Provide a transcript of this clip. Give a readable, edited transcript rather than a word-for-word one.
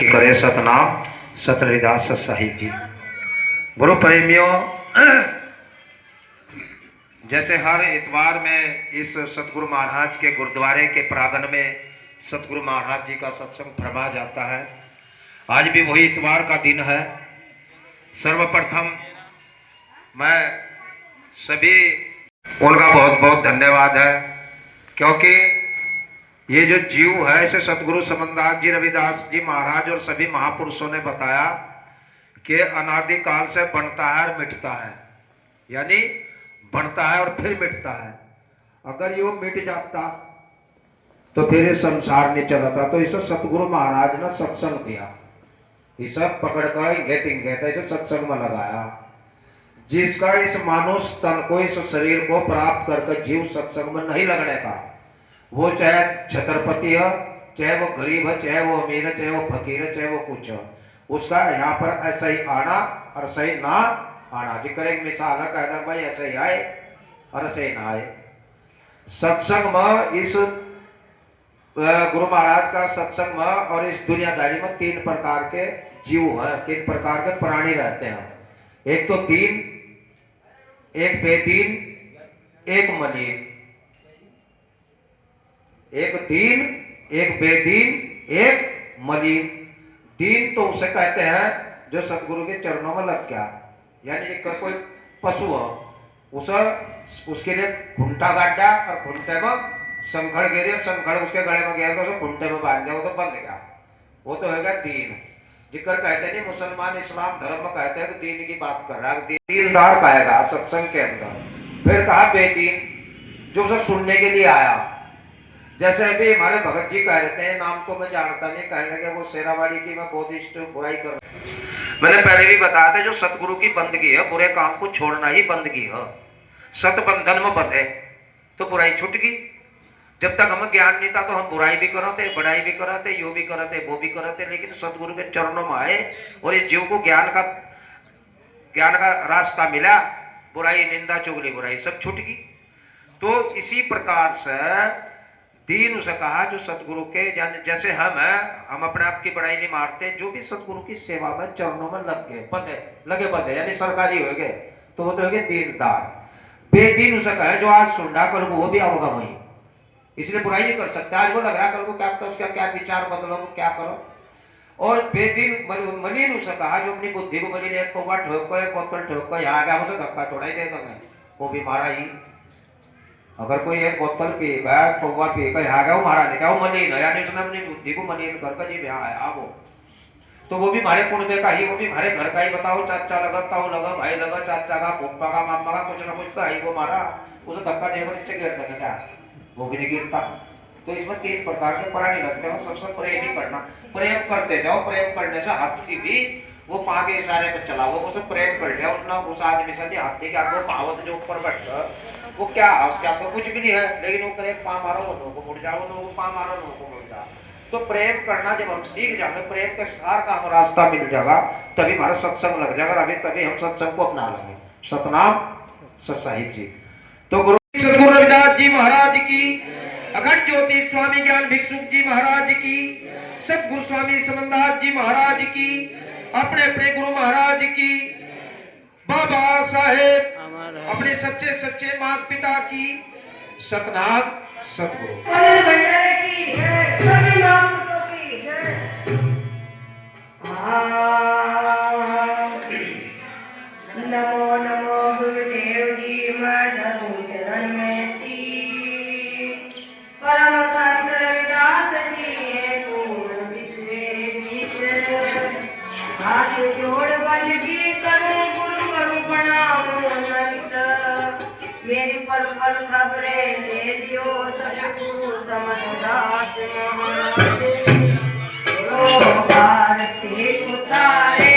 तरक्की करे। सतनाम सत रविदास सत साहिब जी। गुरु प्रेमियों, जैसे हर इतवार में इस सतगुरु महाराज के गुरुद्वारे के प्रांगण में सतगुरु महाराज जी का सत्संग फरमाया जाता है, आज भी वही इतवार का दिन है। सर्वप्रथम मैं सभी उनका बहुत बहुत धन्यवाद है, क्योंकि ये जो जीव है इसे सतगुरु समनदास जी, रविदास जी महाराज और सभी महापुरुषों ने बताया कि अनादिकाल से बनता है और मिटता है, यानी बनता है और फिर मिटता है। अगर ये मिट जाता तो फिर ये संसार नहीं चलता। तो इसे सतगुरु महाराज ने सत्संग दिया, इसे पकड़ कर इसे सत्संग में लगाया। जिसका इस मानुष तन को, इस शरीर को प्राप्त करके जीव सत्संग में नहीं लगने का, वो चाहे छत्रपति है, चाहे वो गरीब है, चाहे वो अमीर है, चाहे वो फकीर है, चाहे वो कुछ है, उसका यहाँ पर ऐसा ही आना और सही ना आना। जिक्र एक मिसाल है, कहता भाई ऐसे ही आए और ऐसे ही ना आए। सत्संग में इस गुरु महाराज का सत्संग में और इस दुनियादारी में तीन प्रकार के जीव हैं, तीन प्रकार के प्राणी रहते हैं। एक तो दीन, एक बेदीन, एक मलिन। एक दीन, एक बेदीन, एक मलिन। दीन तो उसे कहते हैं जो सतगुरु के चरणों में लग गया, यानी एक कोई पशु है, उसे उसके लिए घुंटा गाड़ा और घुंटे में संखड़ गिरे, संखड़ उसके गले में गिर तो घुंटे में बांध दिया, वो तो बंध गया, वो तो होगा दीन। जिक्र कहते नहीं, मुसलमान इस्लाम धर्म में कहते हैं कि दीन की बात कर रहा है, दीनदार कहेगा सत्संग के अंदर। फिर कहा बेदीन, जो उसे सुनने के लिए आया। जैसे अभी हमारे भगत जी कह रहे थे, नाम तो मैं जानता नहीं, कहने लगे वो शेरावाड़ी की मैं बोधिष्ट बुराई कर। मैंने पहले भी बताया था, जो सतगुरु की बंदगी है, बुरे काम को छोड़ना ही बंदगी है। सत बंधन में बंधे तो बुराई छूट गई। जब तक हमें ज्ञान नहीं था तो हम बुराई भी करते, बड़ाई भी करते, यो भी करते, वो भी करते, लेकिन सतगुरु के चरणों में आए और इस जीव को ज्ञान का रास्ता मिला, बुराई, निंदा, चुगली, बुराई सब छूट गई। तो इसी प्रकार से दीन उसे कहा जो सतगुरु के, जैसे हम अपने आप की बड़ाई नहीं मारते, जो भी सतगुरु की सेवा में चरणों में लगे बंधे यानी सरकारी हो गए, तो वो तो हो गए दीनदार। बेदीन उसे कहे जो आज सुंडा कर वो भी आओगा वहीं, इसलिए बुराई नहीं कर सकता। आज वो लग रहा कल को क्या पता उसका क्या विचार बदलो, क्या करो। और बेदीन मलिन उसे कहा जो अपनी बुद्धि को मलिन, एक पौवा ठोक, एक बोतल ठोक, यहाँ गया मुझे धक्का थोड़ा ही दे देंगे, वो भी मारा ही। अगर कोई एक बोतल पीएगा, पौवा पीएगा, यहाँ गया वो मारा नहीं, क्या वो मलिन है, यानी उसने अपनी बुद्धि को मलिन करके जी यहाँ आया वो, तो वो भी हमारे कुंड का ही, वो भी हमारे घर का ही। बताओ चाचा लगा, ताऊ लगा, भाई लगा, चाचा का, पप्पा का, मामा का, कुछ ना कुछ तो है, वो मारा, उसे धक्का देकर नीचे गिर देगा क्या, वो भी नहीं गिरता। तो इसमें तीन प्रकार के प्राणी लगते हैं। सबसे प्रेम ही करना, प्रेम करते जाओ। प्रेम करने से हाथी भी वो पाँव के इशारे पर चला, वो उसे प्रेम कर लिया उसने, उस आदमी से हाथी के आगे पावत जो ऊपर बैठा वो क्या, उसके आगे कुछ भी नहीं है, लेकिन वो करे पाँव मारो वो को मुड़ जाओ, वो पाँव मारो वो को मुड़ जाओ। तो प्रेम करना जब हम सीख जाएंगे, प्रेम के सार का हम रास्ता मिल जाएगा, तभी हमारा सत्संग लग जाएगा, अभी तभी हम सत्संग को अपना लेंगे। सतनाम सत साहिब जी। तो गुरु सतगुरु रविदास जी महाराज की, अखंड ज्योति स्वामी ज्ञान भिक्षुक जी महाराज की, सतगुरु स्वामी समनदास जी महाराज की, अपने अपने गुरु महाराज की, बाबा साहेब अपने सच्चे सच्चे माता पिता की। सतनाम सतगुरु। नमो नमो गुरुदेव जी, मधु चरण में सी परम संत रविदास जी पूर्ण विश्व हाथ जोड़ बंदगी करूं, गुरु करूं प्रणाम अनंत, मेरी पल पल खबरें ले लियो सतगुरु समनदास महाराज। ओ भारती उतारे